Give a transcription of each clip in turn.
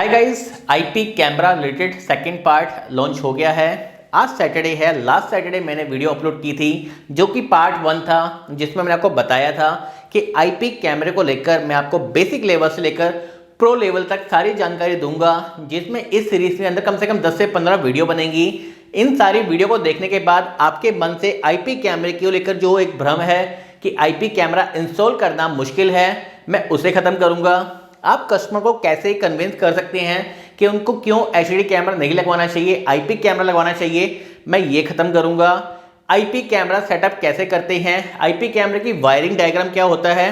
Hi guys, IP camera related second part launch हो गया है। आज सैटरडे है। लास्ट सैटरडे मैंने वीडियो अपलोड की थी जो कि पार्ट 1 था, जिसमें मैंने आपको बताया था कि आईपी कैमरे को लेकर मैं आपको बेसिक लेवल से लेकर प्रो लेवल तक सारी जानकारी दूंगा, जिसमें इस सीरीज के अंदर कम से कम 10 से 15 वीडियो बनेंगी। इन सारी वीडियो को देखने के बाद आपके मन से आईपी कैमरे को लेकर जो एक भ्रम है कि आईपी कैमरा इंस्टॉल करना मुश्किल है, मैं उसे खत्म करूंगा। आप कस्टमर को कैसे कन्विंस कर सकते हैं कि उनको क्यों एचडी कैमरा नहीं लगवाना चाहिए, आईपी कैमरा लगवाना चाहिए, मैं ये खत्म करूंगा। आईपी कैमरा सेटअप कैसे करते हैं, आईपी कैमरे की वायरिंग डायग्राम क्या होता है।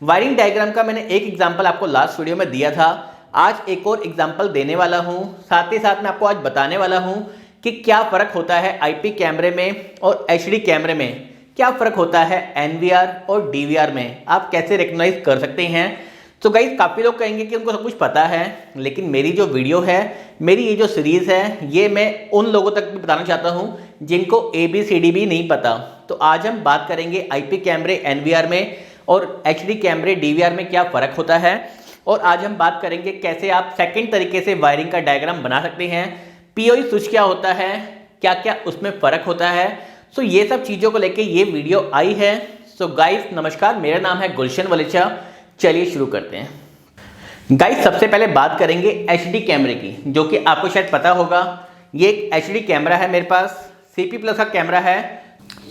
वायरिंग डायग्राम का मैंने एक एग्जांपल आपको लास्ट वीडियो में दिया था। आज एक और एग्जांपल देने वाला हूं, साथ ही साथ मैं आपको आज बताने वाला हूं कि क्या फर्क होता है आईपी कैमरे में और एचडी कैमरे में, क्या फर्क होता है एनवीआर और डीवीआर में, आप कैसे रिकॉग्नाइज कर सकते हैं। तो गाइस, काफ़ी लोग कहेंगे कि उनको सब कुछ पता है, लेकिन मेरी जो वीडियो है, मेरी ये जो सीरीज़ है, ये मैं उन लोगों तक भी बताना चाहता हूँ जिनको ABCD भी नहीं पता। तो आज हम बात करेंगे आईपी कैमरे एनवीआर में और एचडी कैमरे डीवीआर में क्या फ़र्क होता है, और आज हम बात करेंगे कैसे आप सेकेंड तरीके से वायरिंग का डायग्राम बना सकते हैं। POE स्विच क्या होता है, क्या क्या उसमें फ़र्क होता है। सो ये सब चीज़ों को लेकर ये वीडियो आई है। सो गाइस नमस्कार, मेरा नाम है गुलशन वलेचा। चलिए शुरू करते हैं। गाइस, सबसे पहले बात करेंगे एचडी कैमरे की, जो कि आपको शायद पता होगा। ये एक एचडी कैमरा है, मेरे पास CP प्लस का कैमरा है।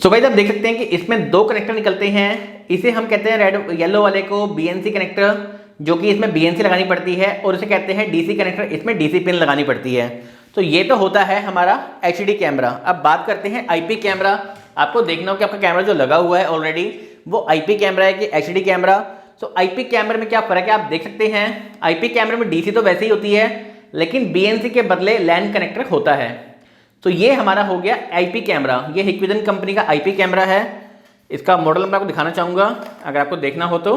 सो गाइस, आप देख सकते हैं कि इसमें दो कनेक्टर निकलते हैं। इसे हम कहते हैं रेड येलो वाले को BNC कनेक्टर, जो कि इसमें BNC लगानी पड़ती है, और इसे कहते हैं DC कनेक्टर, इसमें DC पिन लगानी पड़ती है। तो ये तो होता है हमारा एचडी कैमरा। अब बात करते हैं आईपी कैमरा। आपको देखना हो कि आपका कैमरा जो लगा हुआ है ऑलरेडी वो आईपी कैमरा है कि एचडी कैमरा। तो आईपी कैमरे में क्या फर्क है आप देख सकते हैं। आईपी कैमरे में डीसी तो वैसे ही होती है, लेकिन बीएनसी के बदले लैन कनेक्टर होता है। तो ये हमारा हो गया आईपी कैमरा। ये हिक्विजन कंपनी का आईपी कैमरा है। इसका मॉडल नंबर आपको दिखाना चाहूंगा अगर आपको देखना हो तो।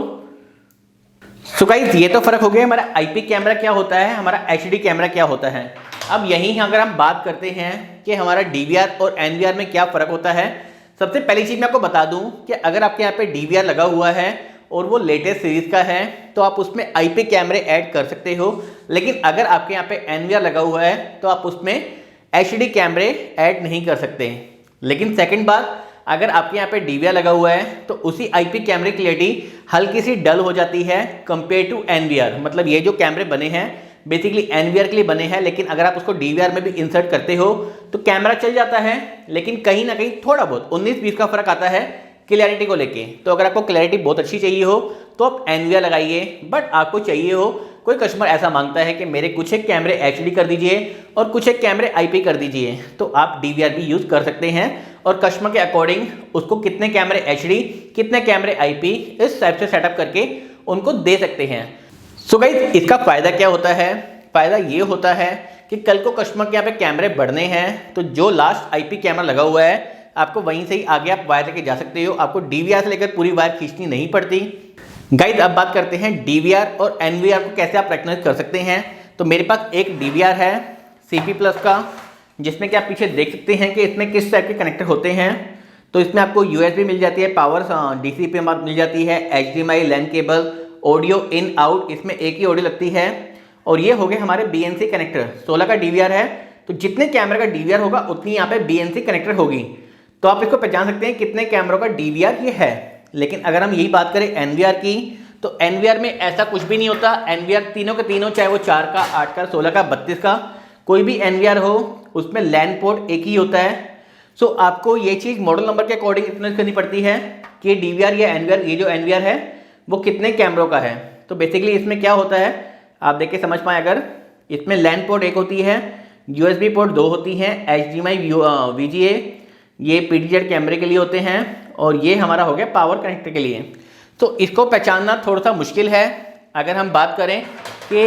सो गाइस, ये तो फर्क हो गया हमारा आईपी कैमरा क्या होता है, हमारा एचडी कैमरा क्या होता है। अब यहीं अगर हम बात करते हैं कि हमारा डीवीआर और एनवीआर में क्या फर्क होता है। सबसे पहली चीज मैं आपको बता दूं कि अगर आपके यहाँ पे डीवीआर लगा हुआ है और वो लेटेस्ट सीरीज का है तो आप उसमें आईपी कैमरे ऐड कर सकते हो, लेकिन अगर आपके यहाँ पे एनवीआर लगा हुआ है तो आप उसमें एचडी कैमरे ऐड नहीं कर सकते। लेकिन सेकंड बात, अगर आपके यहाँ पे डीवीआर लगा हुआ है तो उसी आईपी कैमरे की क्लैरिटी हल्की सी डल हो जाती है कंपेयर टू एनवीआर। मतलब ये जो कैमरे बने हैं बेसिकली एनवीआर के लिए बने हैं, लेकिन अगर आप उसको डीवीआर में भी इंसर्ट करते हो तो कैमरा चल जाता है, लेकिन कहीं ना कहीं थोड़ा बहुत 19-20 का फर्क आता है क्लैरिटी को लेके। तो अगर आपको क्लैरिटी बहुत अच्छी चाहिए हो तो आप एनवीआर लगाइए, बट आपको चाहिए हो, कोई कस्टमर ऐसा मांगता है कि मेरे कुछ एक कैमरे एचडी कर दीजिए और कुछ एक कैमरे आईपी कर दीजिए, तो आप डीवीआर भी यूज़ कर सकते हैं और कस्टमर के अकॉर्डिंग उसको कितने कैमरे एचडी कितने कैमरे आईपी इस टाइप से सेटअप करके उनको दे सकते हैं। सो गाइस, इसका फ़ायदा क्या होता है। फ़ायदा ये होता है कि कल को कस्टमर के यहाँ पे कैमरे बढ़ने हैं तो जो लास्ट आईपी कैमरा लगा हुआ है आपको वहीं से ही आगे आप वायर लेके जा सकते हो, आपको डीवीआर से लेकर पूरी वायर खींचनी नहीं पड़ती। गाइस, अब बात करते हैं डीवीआर और एनवीआर को कैसे आप रिकॉग्नाइज कर सकते हैं। तो मेरे पास एक डीवीआर है CP प्लस का, जिसमें कि आप पीछे देख सकते हैं कि इसमें किस टाइप के कनेक्टर होते हैं। तो इसमें आपको USB मिल जाती है, पावर DC पे मिल जाती है, HDMI LAN cable, audio in out, इसमें एक ही ऑडियो लगती है, और ये हो गए हमारे BNC कनेक्टर। 16 का डीवीआर है तो जितने कैमरे का डीवीआर होगा उतनी यहाँ पे BNC कनेक्टर होगी। तो आप इसको पहचान सकते हैं कितने कैमरों का डीवीआर ये है। लेकिन अगर हम यही बात करें एनवीआर की, तो एनवीआर में ऐसा कुछ भी नहीं होता। एनवीआर तीनों के तीनों, चाहे वो 4 का, 8 का, 16 का, 32 का, कोई भी एनवीआर हो, उसमें लैन पोर्ट एक ही होता है। सो आपको ये चीज़ मॉडल नंबर के अकॉर्डिंग इतना करनी पड़ती है कि डीवीआर या एनवीआर, ये जो एनवीआर है वो कितने कैमरों का है। तो बेसिकली इसमें क्या होता है आप देख के समझ पाए। अगर इसमें लैन पोर्ट एक होती है, USB पोर्ट 2 होती हैं, HDMI VGA ये PTZ कैमरे के लिए होते हैं, और ये हमारा हो गया पावर कनेक्टर के लिए। तो इसको पहचानना थोड़ा सा मुश्किल है। अगर हम बात करें कि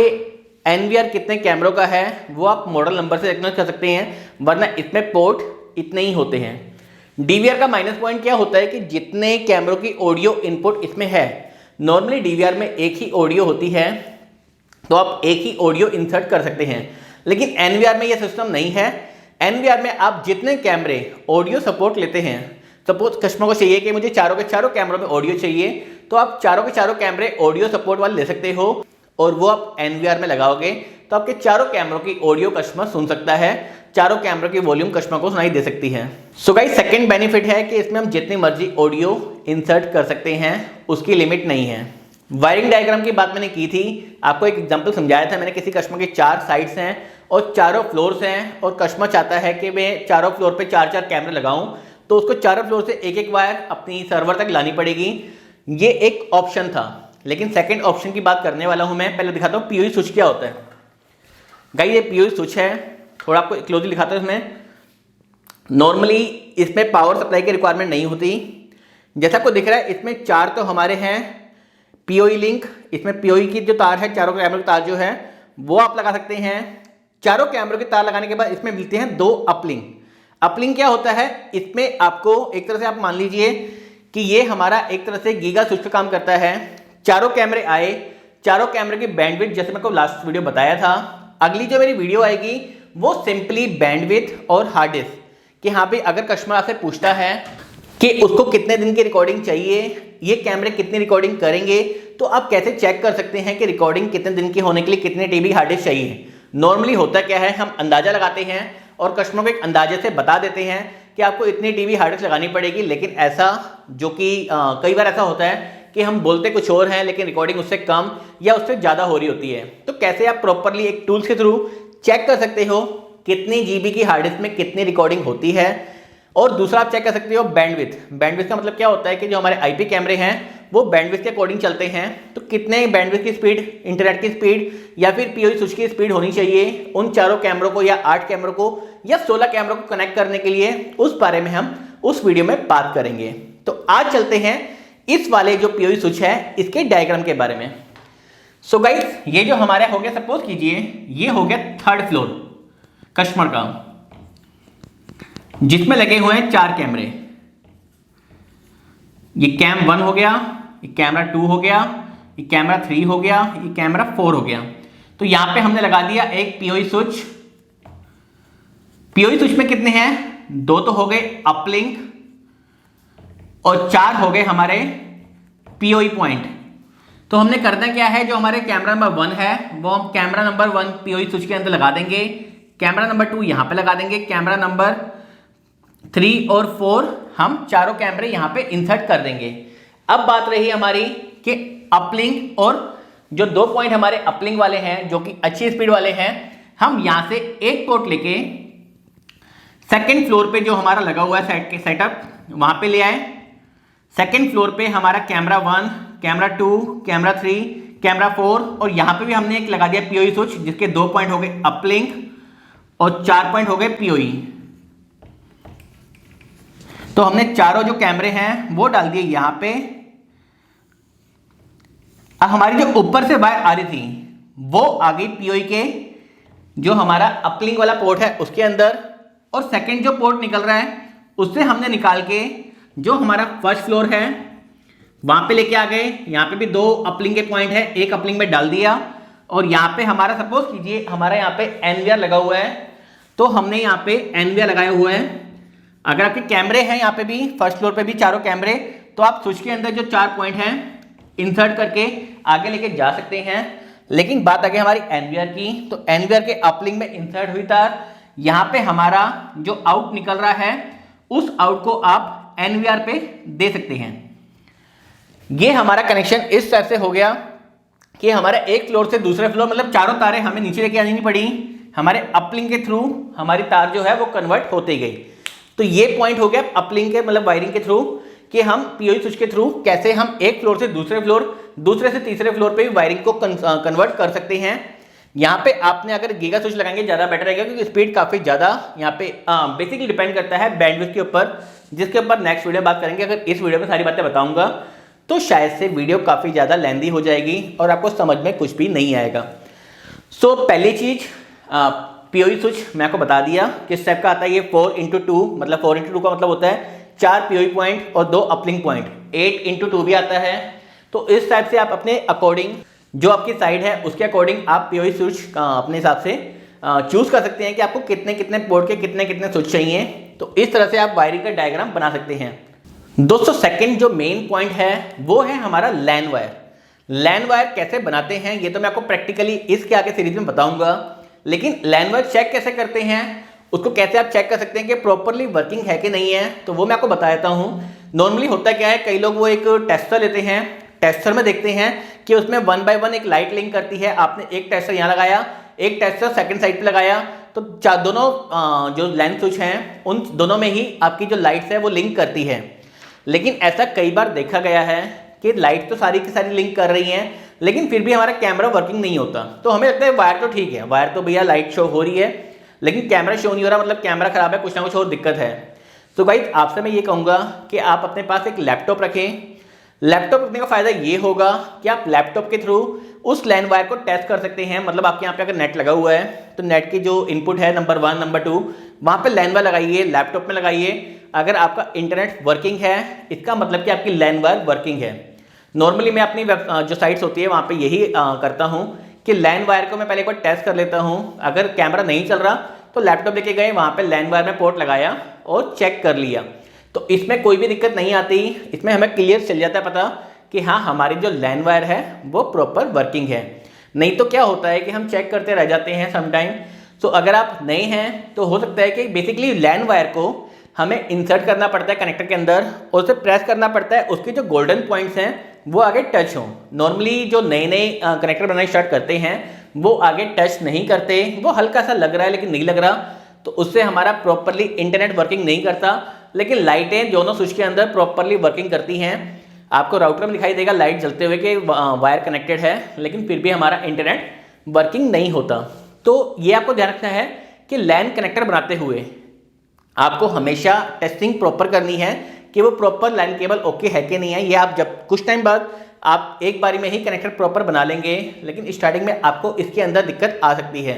एनवीआर कितने कैमरों का है वो आप मॉडल नंबर से रिकॉग्नाइज कर सकते हैं, वरना इसमें पोर्ट इतने ही होते हैं। डीवीआर का माइनस पॉइंट क्या होता है कि जितने कैमरों की ऑडियो इनपुट इसमें है, नॉर्मली डीवीआर में एक ही ऑडियो होती है तो आप एक ही ऑडियो इंसर्ट कर सकते हैं, लेकिन एनवीआर में यह सिस्टम नहीं है। एनवीआर में आप जितने कैमरे ऑडियो सपोर्ट लेते हैं, सपोज कस्टमर को चाहिए कि मुझे चारों के चारों कैमरों में ऑडियो चाहिए, तो आप चारों के चारों कैमरे ऑडियो सपोर्ट वाले ले सकते हो और वो आप NVR में लगाओगे तो आपके चारों कैमरों की ऑडियो कस्टमर सुन सकता है, चारों कैमरों की वॉल्यूम कस्टमर को सुनाई दे सकती है। सो गाइस सेकंड बेनिफिट है कि इसमें हम जितनी मर्जी ऑडियो इंसर्ट कर सकते हैं, उसकी लिमिट नहीं है। वायरिंग डायग्राम की बात मैंने की थी, आपको एक एग्जांपल समझाया था मैंने, किसी कस्टमर के 4 साइड्स हैं और चारों फ्लोर्स हैं और कस्टमर चाहता है कि मैं चारों फ्लोर पे 4-4 कैमरे लगाऊं, तो उसको चारों फ्लोर से एक एक वायर अपनी सर्वर तक लानी पड़ेगी। ये एक ऑप्शन था, लेकिन सेकंड ऑप्शन की बात करने वाला हूं मैं। पहले दिखाता हूं पीओई स्विच क्या होता है। गाइस ये पीओई स्विच है, थोड़ा आपको क्लोजली दिखाता हूं। इसमें नॉर्मली इसमें पावर सप्लाई की रिक्वायरमेंट नहीं होती। जैसा आपको दिख रहा है इसमें 4 तो हमारे हैं पीओई लिंक, इसमें पीओई की जो तार है, चारों कैमरों की तार जो है वो आप लगा सकते हैं। चारों कैमरों की तार लगाने के बाद इसमें मिलते हैं 2 अपलिंक। अपलिंक क्या होता है, इसमें आपको एक तरह से आप मान लीजिए कि ये हमारा एक तरह से गीगा स्विच का काम करता है। चारों कैमरे आए, चारों कैमरे की बैंडविड्थ जैसे मैं को लास्ट वीडियो बताया था। अगली जो मेरी वीडियो आएगी वो सिंपली बैंडविड्थ और हार्ड डिस्क कि हाँ भाई अगर कस्टमर आपसे पूछता है कि उसको कितने दिन की रिकॉर्डिंग चाहिए, ये कैमरे कितनी रिकॉर्डिंग करेंगे, तो आप कैसे चेक कर सकते हैं कि रिकॉर्डिंग कितने दिन की होने के लिए कितने टीबी हार्ड डिस्क चाहिए। नॉर्मली होता क्या है, हम अंदाजा लगाते हैं और कस्टमर को एक अंदाजे से बता देते हैं कि आपको इतनी टीबी हार्ड डिस्क लगानी पड़ेगी। लेकिन ऐसा जो कि कई बार ऐसा होता है कि हम बोलते कुछ और हैं लेकिन रिकॉर्डिंग उससे कम या उससे ज़्यादा हो रही होती है। तो कैसे आप प्रॉपरली एक टूल्स के थ्रू चेक कर सकते हो कितनी जीबी की हार्ड डिस्क में कितनी रिकॉर्डिंग होती है। और दूसरा आप चेक कर सकते हो बैंडविड्थ। बैंडविड्थ का मतलब क्या होता है कि जो हमारे आईपी कैमरे हैं वो बैंडविड्थ के अकॉर्डिंग चलते हैं, तो कितने बैंडविड्थ की स्पीड, इंटरनेट की स्पीड या फिर पीओई स्विच की स्पीड होनी चाहिए उन चारों कैमरों को या 8 कैमरों को या 16 कैमरों को कनेक्ट करने के लिए, उस बारे में हम उस वीडियो में बात करेंगे। तो आज चलते हैं इस वाले जो पीओई स्विच है इसके डायग्राम के बारे में। सो गाइस ये जो हमारा हो गया, सपोज कीजिए ये हो गया 3rd फ्लोर कस्टमर का, जिसमें लगे हुए हैं 4 कैमरे। ये कैम 1 हो गया, ये कैमरा 2 हो गया, ये कैमरा 3 हो गया, ये कैमरा 4 हो गया। तो यहां पे हमने लगा दिया एक पीओई स्विच। पीओई स्विच में कितने हैं, 2 तो हो गए अपलिंक और 4 हो गए हमारे पीओई पॉइंट। तो हमने करना क्या है, जो हमारे कैमरा नंबर 1 है वो हम कैमरा नंबर 1 पीओई स्विच के अंदर लगा देंगे, कैमरा नंबर 2 यहां पे लगा देंगे, कैमरा नंबर 3 और 4 हम चारों कैमरे यहां पे इंसर्ट कर देंगे। अब बात रही हमारी कि अपलिंक, और जो 2 पॉइंट हमारे अपलिंक वाले हैं जो कि अच्छी स्पीड वाले हैं, हम यहां से एक पोर्ट लेके 2nd फ्लोर पे जो हमारा लगा हुआ है सेटअप वहां पे ले आए। 2nd फ्लोर पे हमारा कैमरा 1, कैमरा 2, कैमरा 3, कैमरा 4 और यहां पे भी हमने एक लगा दिया पीओई स्विच जिसके 2 पॉइंट हो गए अपलिंक और 4 पॉइंट हो गए पीओई। तो हमने चारों जो कैमरे हैं वो डाल दिए यहां पे। अब हमारी जो ऊपर से वायर आ रही थी वो आ गई पीओई के जो हमारा अपलिंक वाला पोर्ट है उसके अंदर, और सेकंड जो पोर्ट निकल रहा है उससे हमने निकाल के जो हमारा 1st फ्लोर है वहां पे लेके आ गए। यहां पे भी 2 अपलिंक के पॉइंट है, एक अपलिंक में डाल दिया और यहां पे हमारा सपोज कीजिए हमारा यहां पे एनवीआर लगा हुआ है, तो हमने यहां पे एनवीआर लगाया हुआ है। अगर आपके कैमरे हैं यहाँ पे भी 1st फ्लोर पे भी चारों कैमरे, तो आप स्विच के अंदर जो 4 पॉइंट हैं इंसर्ट करके आगे लेके जा सकते हैं। लेकिन बात आ गई हमारी एनवीआर की, तो एनवीआर के अपलिंक में इंसर्ट हुई तार, यहाँ पे हमारा जो आउट निकल रहा है उस आउट को आप एनवीआर पे दे सकते हैं। ये हमारा कनेक्शन इस टाइप से हो गया कि हमारा एक फ्लोर से दूसरे फ्लोर, मतलब चारों तारें हमें नीचे लेके आनी नहीं पड़ी, हमारे अपलिंक के थ्रू हमारी तार जो है वो कन्वर्ट होती गई। तो ये पॉइंट हो गया अपलिंक के मतलब वायरिंग के थ्रू कि हम पीओई स्विच के थ्रू कैसे हम एक फ्लोर से दूसरे फ्लोर, दूसरे से तीसरे फ्लोर पे भी वायरिंग को कन्वर्ट कर सकते हैं। यहाँ पे आपने अगर गीगा स्विच लगाएंगे ज़्यादा बेटर रहेगा क्योंकि स्पीड काफ़ी ज़्यादा यहाँ पे बेसिकली डिपेंड करता है बैंडविड्थ के ऊपर, जिसके ऊपर नेक्स्ट वीडियो बात करेंगे। अगर इस वीडियो में सारी बातें बताऊंगा तो शायद से वीडियो काफ़ी ज़्यादा लेंदी हो जाएगी और आपको समझ में कुछ भी नहीं आएगा। सो पहली चीज़ पीओई स्विच मैं आपको बता दिया किस टाइप का आता है। ये 4x2 मतलब 4x2 का मतलब होता है 4 पीओई पॉइंट और 2 अपलिंक पॉइंट, 8x2 भी आता है। तो इस टाइप से आप अपने अकॉर्डिंग जो आपकी साइड है उसके अकॉर्डिंग आप पीओई स्विच अपने हिसाब से चूज कर सकते हैं कि आपको कितने कितने पोर्ट के कितने कितने स्विच चाहिए। तो इस तरह से आप वायरिंग का डायग्राम बना सकते हैं। दोस्तों सेकंड जो मेन पॉइंट है वो है हमारा लैन वायर। लैन वायर कैसे बनाते हैं ये तो मैं आपको प्रैक्टिकली इसके आगे सीरीज में बताऊंगा, लेकिन लैन वायर चेक कैसे करते हैं, उसको कैसे आप चेक कर सकते हैं कि प्रॉपरली वर्किंग है कि नहीं है, तो वो मैं आपको बता देता हूँ। नॉर्मली होता क्या है, कई लोग वो एक टेस्टर लेते हैं, टेस्टर में देखते हैं कि उसमें 1 बाय 1 एक लाइट लिंक करती है। आपने एक टेस्टर यहाँ लगाया, एक टेस्टर सेकंड साइड पे लगाया, तो दोनों जो लैन स्विच हैं उन दोनों में ही आपकी जो लाइट्स है वो लिंक करती है। लेकिन ऐसा कई बार देखा गया है कि लाइट तो सारी की सारी लिंक कर रही हैं, लेकिन फिर भी हमारा कैमरा वर्किंग नहीं होता। तो हमें लगता है वायर तो ठीक है, वायर तो भैया लाइट शो हो रही है, लेकिन कैमरा शो नहीं हो रहा, मतलब कैमरा खराब है, कुछ ना कुछ और दिक्कत है। तो गाइस आपसे मैं ये कहूँगा कि आप अपने पास एक लैपटॉप रखें। लैपटॉप रखने का फ़ायदा ये होगा कि आप लैपटॉप के थ्रू उस लैन वायर को टेस्ट कर सकते हैं। मतलब आपके यहाँ पे अगर नेट लगा हुआ है तो नेट की जो इनपुट है नंबर 1 नंबर 2 वहाँ पे लैन वायर लगाइए, लैपटॉप में लगाइए। अगर आपका इंटरनेट वर्किंग है इसका मतलब कि आपकी लैन वायर वर्किंग है। नॉर्मली मैं अपनी जो साइट्स होती है वहाँ पे यही करता हूँ कि लैन वायर को मैं पहले एक बार टेस्ट कर लेता हूँ। अगर कैमरा नहीं चल रहा तो लैपटॉप लेके गए, वहाँ पे लैन वायर में पोर्ट लगाया और चेक कर लिया, तो इसमें कोई भी दिक्कत नहीं आती। इसमें हमें क्लियर चल जाता है पता कि हाँ हमारी जो लैन वायर है वो प्रॉपर वर्किंग है। नहीं तो क्या होता है कि हम चेक करते रह जाते हैं समटाइम। तो अगर आप नए हैं तो हो सकता है कि बेसिकली लैन वायर को हमें इंसर्ट करना पड़ता है कनेक्टर के अंदर और उसे प्रेस करना पड़ता है, उसके जो गोल्डन पॉइंट्स हैं वो आगे टच हों। नॉर्मली जो नए नए कनेक्टर बनाना स्टार्ट करते हैं वो आगे टच नहीं करते, वो हल्का सा लग रहा है लेकिन नहीं लग रहा, तो उससे हमारा प्रॉपरली इंटरनेट वर्किंग नहीं करता। लेकिन लाइटें दोनों स्विच के अंदर प्रॉपरली वर्किंग करती हैं। आपको राउटर में दिखाई देगा लाइट जलते हुए कि वायर कनेक्टेड है, लेकिन फिर भी हमारा इंटरनेट वर्किंग नहीं होता। तो ये आपको ध्यान रखना है कि लैन कनेक्टर बनाते हुए आपको हमेशा टेस्टिंग प्रॉपर करनी है कि वो प्रॉपर लाइन केबल ओके है कि नहीं है। ये आप जब कुछ टाइम बाद आप एक बारी में ही कनेक्टर प्रॉपर बना लेंगे, लेकिन स्टार्टिंग में आपको इसके अंदर दिक्कत आ सकती है।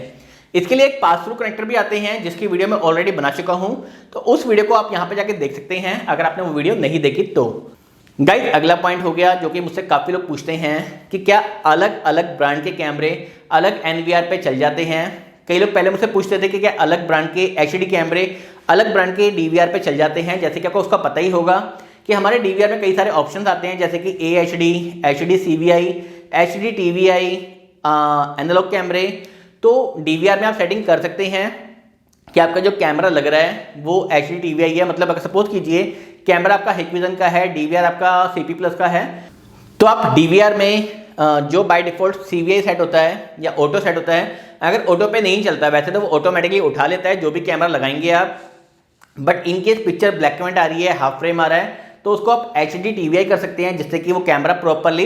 इसके लिए एक पास थ्रू कनेक्टर भी आते हैं जिसकी वीडियो मैं ऑलरेडी बना चुका हूं, तो उस वीडियो को आप यहां पे जाके देख सकते हैं अगर आपने वो वीडियो नहीं देखी तो। गाइस अगला पॉइंट हो गया जो कि मुझसे काफ़ी लोग पूछते हैं कि क्या अलग अलग ब्रांड के कैमरे अलग एनवीआर पे चल जाते हैं। कई लोग पहले मुझसे पूछते थे कि क्या अलग ब्रांड के एचडी कैमरे अलग ब्रांड के डीवीआर पे चल जाते हैं। जैसे कि आपको उसका पता ही होगा कि हमारे डीवीआर में कई सारे ऑप्शंस आते हैं, जैसे कि AHD, HD CVI, HD TVI, analogue कैमरे। तो डीवीआर में आप सेटिंग कर सकते हैं कि आपका जो कैमरा लग रहा है वो HD TVI है। मतलब अगर सपोज कीजिए कैमरा आपका हिकविजन का है, डीवीआर आपका CP+ का है, तो आप डीवीआर में जो बाय डिफॉल्ट CVI सेट होता है या ऑटो सेट होता है, अगर ऑटो पे नहीं चलता वैसे तो वो ऑटोमेटिकली उठा लेता है जो भी कैमरा लगाएंगे आप। But in case picture black and white आ रही है, हाफ फ्रेम आ रहा है, तो उसको आप HD TVI कर सकते हैं जिससे कि वो कैमरा प्रॉपरली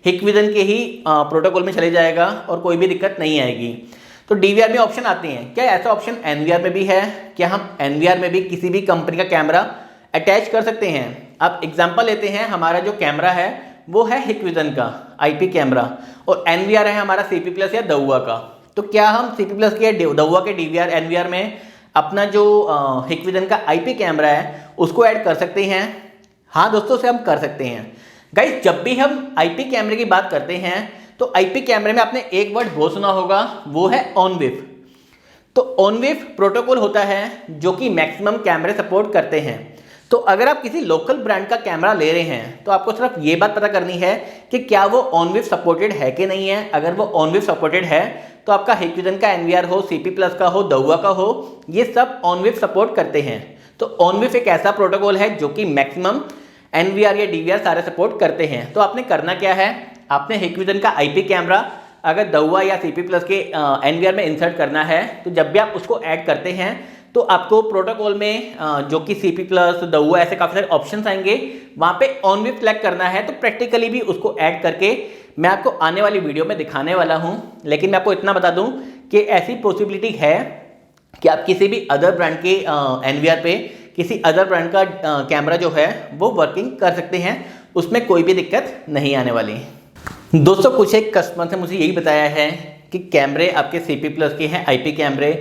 हिकविजन के ही प्रोटोकॉल में चले जाएगा और कोई भी दिक्कत नहीं आएगी। तो डीवीआर में ऑप्शन आते हैं, क्या ऐसा ऑप्शन एनवीआर में भी है? क्या हम एनवीआर में भी किसी भी कंपनी का कैमरा अटैच कर सकते हैं? आप एग्जांपल लेते हैं, हमारा जो कैमरा है वो है हिकविजन का IP कैमरा और एनवीआर है हमारा CP+ या दउआ का। तो क्या हम CP+ या दउआ के डीवीआर एनवीआर में अपना जो हिकविजन का IP कैमरा है उसको ऐड कर सकते हैं? हाँ दोस्तों, से हम कर सकते हैं। गाइस जब भी हम IP कैमरे की बात करते हैं तो IP कैमरे में आपने एक वर्ड बहुत सुना होगा, वो है ऑन-वेव। तो ऑन-वेव प्रोटोकॉल होता है जो कि मैक्सिमम कैमरे सपोर्ट करते हैं। तो अगर आप किसी लोकल ब्रांड का कैमरा ले रहे हैं तो आपको सिर्फ ये बात पता करनी है कि क्या वो ऑन-वेव सपोर्टेड है कि नहीं है। अगर वो ऑन-वेव सपोर्टेड है तो आपका हिकविजन का एनवीआर हो, CP+ का हो, दउआ का हो, ये सब ऑन-वेव सपोर्ट करते हैं। तो ऑन-वेव एक ऐसा प्रोटोकॉल है जो कि मैक्सिमम एनवीआर या डीवीआर सारे सपोर्ट करते हैं। तो आपने करना क्या है, आपने हिकविजन का IP कैमरा अगर दउआ या CP+ के एनवीआर में इंसर्ट करना है तो जब भी आप उसको ऐड करते हैं तो आपको प्रोटोकॉल में जो कि CP+, दउआ ऐसे काफ़ी सारे ऑप्शंस आएंगे, वहाँ पे ऑन-वेव सेलेक्ट करना है। तो प्रैक्टिकली भी उसको ऐड करके मैं आपको आने वाली वीडियो में दिखाने वाला हूँ। लेकिन मैं आपको इतना बता दूँ कि ऐसी पॉसिबिलिटी है कि आप किसी भी अदर ब्रांड के एनवीआर पे किसी अदर ब्रांड का कैमरा जो है वो वर्किंग कर सकते हैं, उसमें कोई भी दिक्कत नहीं आने वाली। दोस्तों कुछ एक कस्टमर ने मुझे यही बताया है कि कैमरे आपके CP+ के हैं, IP कैमरे,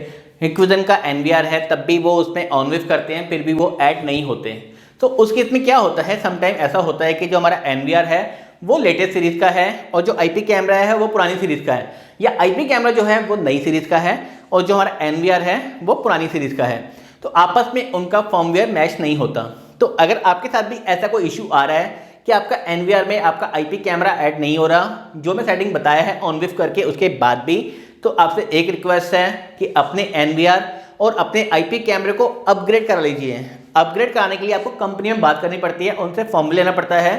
हिकविजन का एनवीआर है, तब भी वो उसमें ऑन-वेव करते हैं, फिर भी वो ऐड नहीं होते। तो उस केस में क्या होता है, समटाइम ऐसा होता है कि जो हमारा एनवीआर है वो लेटेस्ट सीरीज का है और जो IP कैमरा है वो पुरानी सीरीज का है, या IP कैमरा जो है वो नई सीरीज का है और जो हमारा एनवीआर है वो पुरानी सीरीज का है। तो आपस में उनका फॉर्मवेयर मैच नहीं होता। तो अगर आपके साथ भी ऐसा कोई इशू आ रहा है कि कि आपका एनवीआर में आपका आईपी कैमरा ऐड नहीं हो रहा, जो मैं सेटिंग बताया है ऑन विफ करके उसके बाद भी, तो आपसे एक रिक्वेस्ट है कि अपने एनवीआर और अपने आईपी कैमरे को अपग्रेड करा लीजिए। अपग्रेड कराने के लिए आपको कंपनी में बात करनी पड़ती है, उनसे फॉर्म लेना पड़ता है।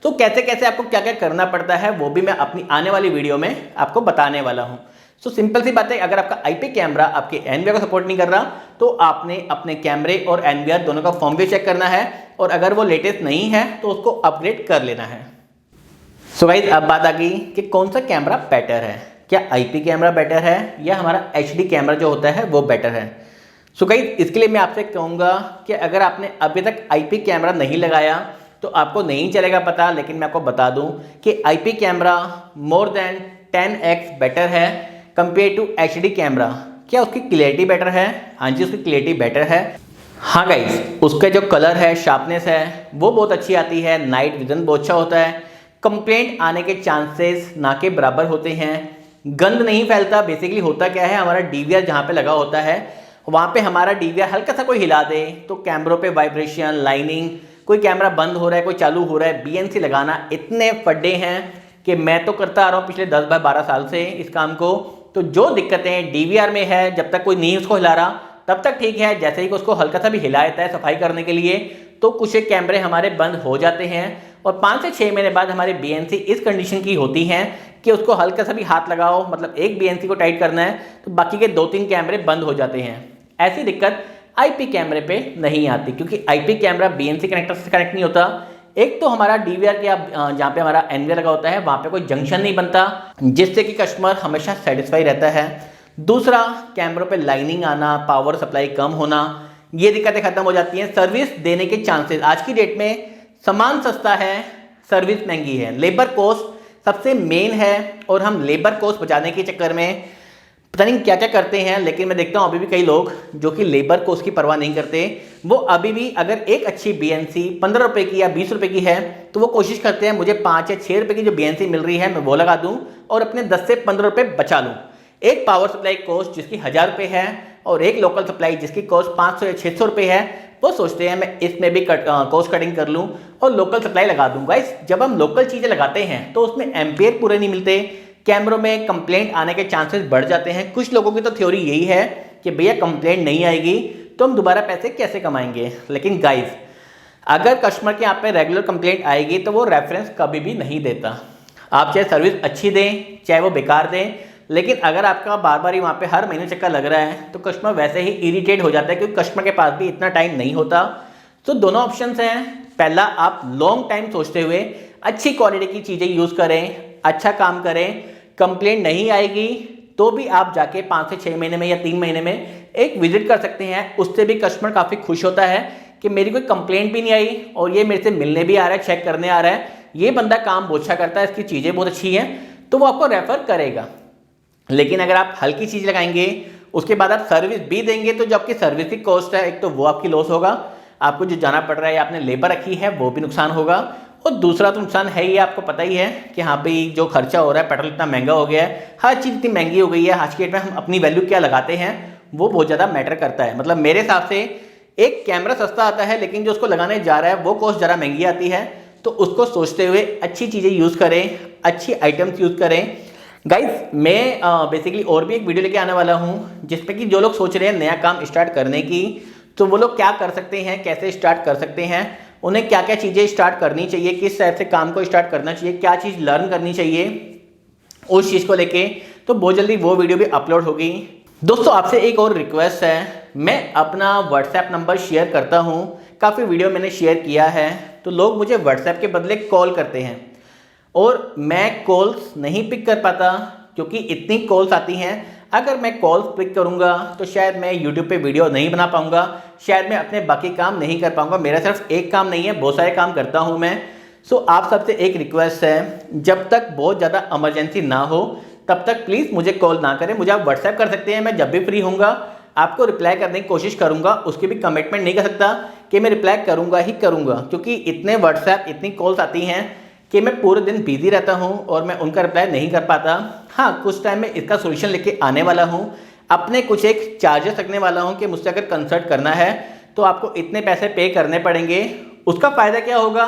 तो कैसे कैसे आपको क्या क्या करना पड़ता है वो भी मैं अपनी आने वाली वीडियो में आपको बताने वाला हूँ। सो सिंपल सी बात है, अगर आपका आईपी कैमरा आपके एनवीआर को सपोर्ट नहीं कर रहा तो आपने अपने कैमरे और एनवीआर दोनों का फॉर्मवेयर चेक करना है, और अगर वो लेटेस्ट नहीं है तो उसको अपग्रेड कर लेना है। सो गाइस, अब बात आ गई कि कौन सा कैमरा बेटर है, क्या आईपी कैमरा बेटर है या हमारा एचडी कैमरा जो होता है वो बेटर है। सो गाइस, इसके लिए मैं आपसे कहूँगा कि अगर आपने अभी तक आईपी कैमरा नहीं लगाया तो आपको नहीं चलेगा पता, लेकिन मैं आपको बता दूं कि IP camera more than 10x better है कंपेयर टू एचडी कैमरा। क्या उसकी क्लियरिटी बेटर है? हाँ जी, उसकी क्लियरिटी बेटर है। हाँ गाइस, उसका जो कलर है, शार्पनेस है, वो बहुत अच्छी आती है, नाइट विजन बहुत अच्छा होता है, कंप्लेंट आने के चांसेस ना के बराबर होते हैं, गंद नहीं फैलता। बेसिकली होता क्या है, हमारा डीवीआर जहाँ पे लगा होता है वहाँ पे हमारा डीवीआर हल्का सा कोई हिला दे तो कैमरों पे वाइब्रेशन, लाइनिंग, कोई कैमरा बंद हो रहा है, कोई चालू हो रहा है, बीएनसी लगाना इतने फड्डे हैं कि मैं तो करता आ रहा हूँ पिछले 10-12 साल से इस काम को। तो जो दिक्कतें डीवीआर में है, जब तक कोई नहीं उसको हिला रहा तब तक ठीक है, जैसे ही उसको हल्का सा भी हिला देता है सफाई करने के लिए तो कुछ एक कैमरे हमारे बंद हो जाते हैं, और 5 से 6 महीने बाद हमारी बीएनसी इस कंडीशन की होती हैं कि उसको हल्का सा भी हाथ लगाओ, मतलब एक बीएनसी को टाइट करना है तो बाकी के 2-3 कैमरे बंद हो जाते हैं। ऐसी दिक्कत आईपी कैमरे पे नहीं आती, क्योंकि आईपी कैमरा बीएनसी कनेक्टर से कनेक्ट नहीं होता। एक तो हमारा डीवीआर के जहाँ पे हमारा एनवीआर लगा होता है वहाँ पे कोई जंक्शन नहीं बनता, जिससे कि कस्टमर हमेशा सेटिस्फाई रहता है। दूसरा, कैमरों पे लाइनिंग आना, पावर सप्लाई कम होना, ये दिक्कतें खत्म हो जाती हैं। सर्विस देने के चांसेस, आज की डेट में सामान सस्ता है, सर्विस महंगी है, लेबर कॉस्ट सबसे मेन है, और हम लेबर कॉस्ट बचाने के चक्कर में पता नहीं क्या क्या करते हैं। लेकिन मैं देखता हूँ अभी भी कई लोग जो कि लेबर को उसकी परवाह नहीं करते, वो अभी भी अगर एक अच्छी बीएनसी 15 रुपए की या 20 रुपए की है तो वो कोशिश करते हैं मुझे 5 या 6 रुपए की जो बीएनसी मिल रही है मैं वो लगा दूं और अपने 10 से 15 रुपए बचा लूं। एक पावर सप्लाई कॉस्ट जिसकी 1000 रुपये है और एक लोकल सप्लाई जिसकी कॉस्ट 500 या 600 रुपये है, वो सोचते हैं मैं इसमें भी कॉस्ट कटिंग कर लूँ और लोकल सप्लाई लगा दूँ। गाइस, जब हम लोकल चीज़ें लगाते हैं तो उसमें एम्पेयर पूरे नहीं मिलते, कैमरों में कंप्लेंट आने के चांसेस बढ़ जाते हैं। कुछ लोगों की तो थ्योरी यही है कि भैया कंप्लेंट नहीं आएगी तो हम दोबारा पैसे कैसे कमाएंगे। लेकिन गाइस, अगर कस्टमर के आप पे रेगुलर कंप्लेंट आएगी तो वो रेफरेंस कभी भी नहीं देता। आप चाहे सर्विस अच्छी दें चाहे वो बेकार दें, लेकिन अगर आपका बार बार ही वहाँ पे हर महीने चक्कर लग रहा है तो कस्टमर वैसे ही इरिटेट हो जाता है, क्योंकि कस्टमर के पास भी इतना टाइम नहीं होता। तो दोनों ऑप्शंस हैं। पहला, आप लॉन्ग टाइम सोचते हुए अच्छी क्वालिटी की चीज़ें यूज़ करें, अच्छा काम करें, कंप्लेंट नहीं आएगी तो भी आप जाके 5 से 6 महीने में या 3 महीने में एक विजिट कर सकते हैं। उससे भी कस्टमर काफ़ी खुश होता है कि मेरी कोई कंप्लेंट भी नहीं आई और ये मेरे से मिलने भी आ रहा है, चेक करने आ रहा है, ये बंदा काम बहुत अच्छा करता है, इसकी चीज़ें बहुत अच्छी हैं, तो वो आपको रेफर करेगा। लेकिन अगर आप हल्की चीज़ लगाएंगे उसके बाद आप सर्विस भी देंगे तो जो आपकी सर्विस की कॉस्ट है, एक तो वो आपकी लॉस होगा, आपको जो जाना पड़ रहा है या आपने लेबर रखी है वो भी नुकसान होगा, और दूसरा तो नुकसान है ही, आपको पता ही है कि हाँ भाई जो खर्चा हो रहा है, पेट्रोल इतना महंगा हो गया है, हर चीज़ इतनी महंगी हो गई है आज की डेट में, हम अपनी वैल्यू क्या लगाते हैं वो बहुत ज़्यादा मैटर करता है। मतलब मेरे हिसाब से एक कैमरा सस्ता आता है लेकिन जो उसको लगाने जा रहा है वो कॉस्ट ज़रा महंगी आती है, तो उसको सोचते हुए अच्छी चीज़ें यूज़ करें, अच्छी आइटम्स यूज़ करें। गाइज, मैं बेसिकली और भी एक वीडियो लेके आने वाला हूँ जिसमें कि जो लोग सोच रहे हैं नया काम स्टार्ट करने की, तो वो लोग क्या कर सकते हैं, कैसे स्टार्ट कर सकते हैं, उन्हें क्या क्या चीज़ें स्टार्ट करनी चाहिए, किस टाइप से काम को स्टार्ट करना चाहिए, क्या चीज़ लर्न करनी चाहिए, उस चीज़ को लेके तो बहुत जल्दी वो वीडियो भी अपलोड होगी। दोस्तों, आपसे एक और रिक्वेस्ट है, मैं अपना व्हाट्सएप नंबर शेयर करता हूँ, काफ़ी वीडियो मैंने शेयर किया है, तो लोग मुझे व्हाट्सएप के बदले कॉल करते हैं और मैं कॉल्स नहीं पिक कर पाता क्योंकि इतनी कॉल्स आती हैं। अगर मैं कॉल्स पिक करूंगा तो शायद मैं यूट्यूब पे वीडियो नहीं बना पाऊंगा, शायद मैं अपने बाकी काम नहीं कर पाऊंगा। मेरा सिर्फ एक काम नहीं है, बहुत सारे काम करता हूं मैं। सो आप सबसे एक रिक्वेस्ट है, जब तक बहुत ज़्यादा इमरजेंसी ना हो तब तक प्लीज़ मुझे कॉल ना करें। मुझे आप व्हाट्सएप कर सकते हैं, मैं जब भी फ्री होऊंगा आपको रिप्लाई करने की कोशिश करूंगा। उसकी भी कमिटमेंट नहीं कर सकता कि मैं रिप्लाई करूंगा ही करूंगा, क्योंकि इतने व्हाट्सएप, इतनी कॉल्स आती हैं कि मैं पूरे दिन बिजी रहता हूं और मैं उनका रिप्लाई नहीं कर पाता। हाँ, कुछ टाइम में इसका सोल्यूशन लेके आने वाला हूं, अपने कुछ एक चार्जेस रखने वाला हूं कि मुझसे अगर कंसल्ट करना है तो आपको इतने पैसे पे करने पड़ेंगे। उसका फ़ायदा क्या होगा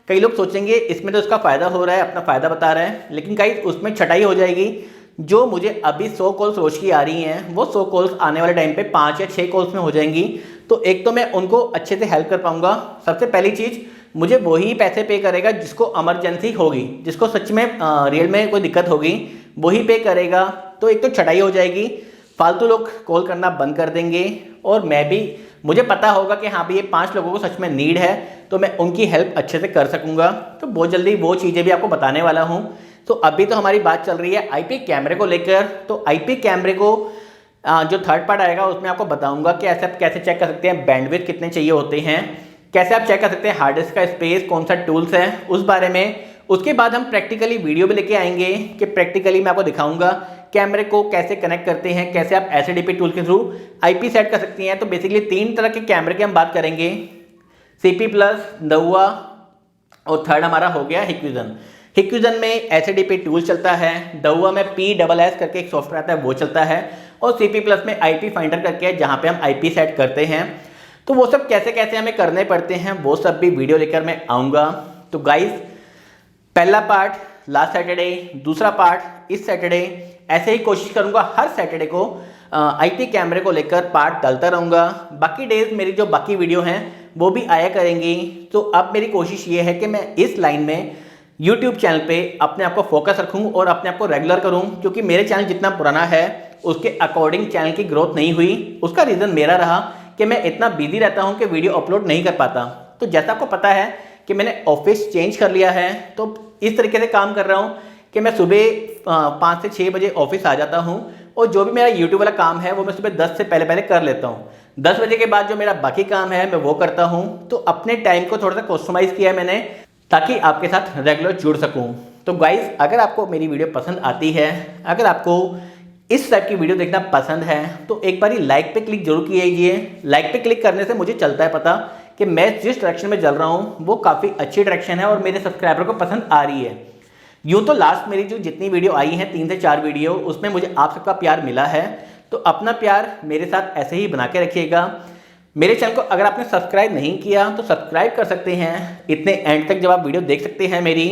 कई लोग सोचेंगे इसमें तो उसका फ़ायदा हो रहा है, अपना फ़ायदा बता रहा है, लेकिन गाइस उसमें छटाई हो जाएगी। जो मुझे अभी 100 कॉल्स रोज की आ रही हैं वो 100 कॉल्स आने वाले टाइम पे 5 या 6 कॉल्स में हो जाएंगी। तो एक तो मैं उनको अच्छे से हेल्प कर पाऊंगा। सबसे पहली चीज़, मुझे वही पैसे पे करेगा जिसको इमरजेंसी होगी, जिसको सच में रियल में कोई दिक्कत होगी, वही पे करेगा। तो एक तो छटाई हो जाएगी, फालतू लोग कॉल करना बंद कर देंगे, और मैं भी, मुझे पता होगा कि हाँ भाई ये 5 लोगों को सच में नीड है, तो मैं उनकी हेल्प अच्छे से कर सकूंगा। तो बहुत जल्दी वो चीज़ें भी आपको बताने वाला हूँ। तो अभी तो हमारी बात चल रही है आईपी कैमरे को लेकर। तो आईपी कैमरे को जो थर्ड पार्ट आएगा उसमें आपको बताऊंगा कि ऐसे आप कैसे चेक कर सकते हैं, बैंडविड्थ कितने चाहिए होते हैं, कैसे आप चेक कर सकते हैं हार्ड डिस्क का स्पेस, कौन सा टूल्स है उस बारे में। उसके बाद हम प्रैक्टिकली वीडियो भी लेके आएंगे कि प्रैक्टिकली मैं आपको दिखाऊंगा कैमरे को कैसे कनेक्ट करते हैं, कैसे आप एसएडीपी टूल के थ्रू आईपी सेट कर सकती हैं। तो बेसिकली 3 तरह के कैमरे की हम बात करेंगे, सीपी प्लस, दहुआ, और थर्ड हमारा हो गया हिक्विजन। हिक्विजन में एसएडीपी टूल चलता है, दहुआ में PSS करके एक सॉफ्टवेयर आता है वो चलता है, और सीपी प्लस में आईपी फाइंडर करके है जहाँ पे हम आईपी सेट करते हैं। तो वो सब कैसे कैसे हमें करने पड़ते हैं वो सब भी वीडियो लेकर मैं आऊँगा। तो गाइस पहला पार्ट लास्ट सैटरडे, दूसरा पार्ट इस सैटरडे, ऐसे ही कोशिश करूंगा हर सैटरडे को आईपी कैमरे को लेकर पार्ट डालता रहूंगा। बाकी डेज मेरी जो बाकी वीडियो हैं वो भी आया करेंगी। तो अब मेरी कोशिश ये है कि मैं इस लाइन में यूट्यूब चैनल पे अपने आप को फोकस रखूं और अपने आप को रेगुलर करूं, क्योंकि मेरे चैनल जितना पुराना है उसके अकॉर्डिंग चैनल की ग्रोथ नहीं हुई। उसका रीज़न मेरा रहा कि मैं इतना बिजी रहता हूं कि वीडियो अपलोड नहीं कर पाता। तो जैसा आपको पता है कि मैंने ऑफिस चेंज कर लिया है, तो इस तरीके से काम कर रहा हूँ कि मैं सुबह 5 से 6 बजे ऑफिस आ जाता हूँ, और जो भी मेरा यूट्यूब वाला काम है वो मैं सुबह 10 से पहले कर लेता हूँ। 10 बजे के बाद जो मेरा बाकी काम है मैं वो करता हूँ। तो अपने टाइम को थोड़ा सा कस्टमाइज़ किया है मैंने, ताकि आपके साथ रेगुलर जुड़ सकूँ। तो गाइस अगर आपको मेरी वीडियो पसंद आती है, अगर आपको इस टाइप की वीडियो देखना पसंद है, तो एक बार लाइक पे क्लिक जरूर कीजिए। लाइक पे क्लिक करने से मुझे चलता है पता कि मैं जिस डायरेक्शन में चल रहा हूँ वो काफ़ी अच्छी डायरेक्शन है और मेरे सब्सक्राइबर को पसंद आ रही है। यूँ तो लास्ट मेरी जो जितनी वीडियो आई हैं 3 से 4 वीडियो, उसमें मुझे आप सबका प्यार मिला है। तो अपना प्यार मेरे साथ ऐसे ही बना के रखिएगा। मेरे चैनल को अगर आपने सब्सक्राइब नहीं किया तो सब्सक्राइब कर सकते हैं। इतने एंड तक जब आप वीडियो देख सकते हैं मेरी,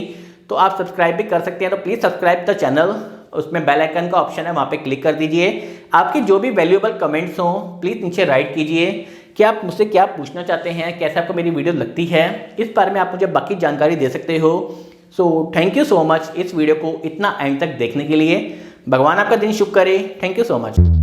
तो आप सब्सक्राइब भी कर सकते हैं। तो प्लीज़ सब्सक्राइब द चैनल, उसमें बेल आइकन का ऑप्शन है, वहाँ पे क्लिक कर दीजिए। आपके जो भी वैल्यूएबल कमेंट्स हों प्लीज़ नीचे राइट कीजिए कि आप मुझसे क्या पूछना चाहते हैं, कैसे आपको मेरी वीडियो लगती है, इस बारे में आप मुझे बाकी जानकारी दे सकते हो। So thank you so much इस वीडियो को इतना एंड तक देखने के लिए। भगवान आपका दिन शुभ करे। Thank you so much.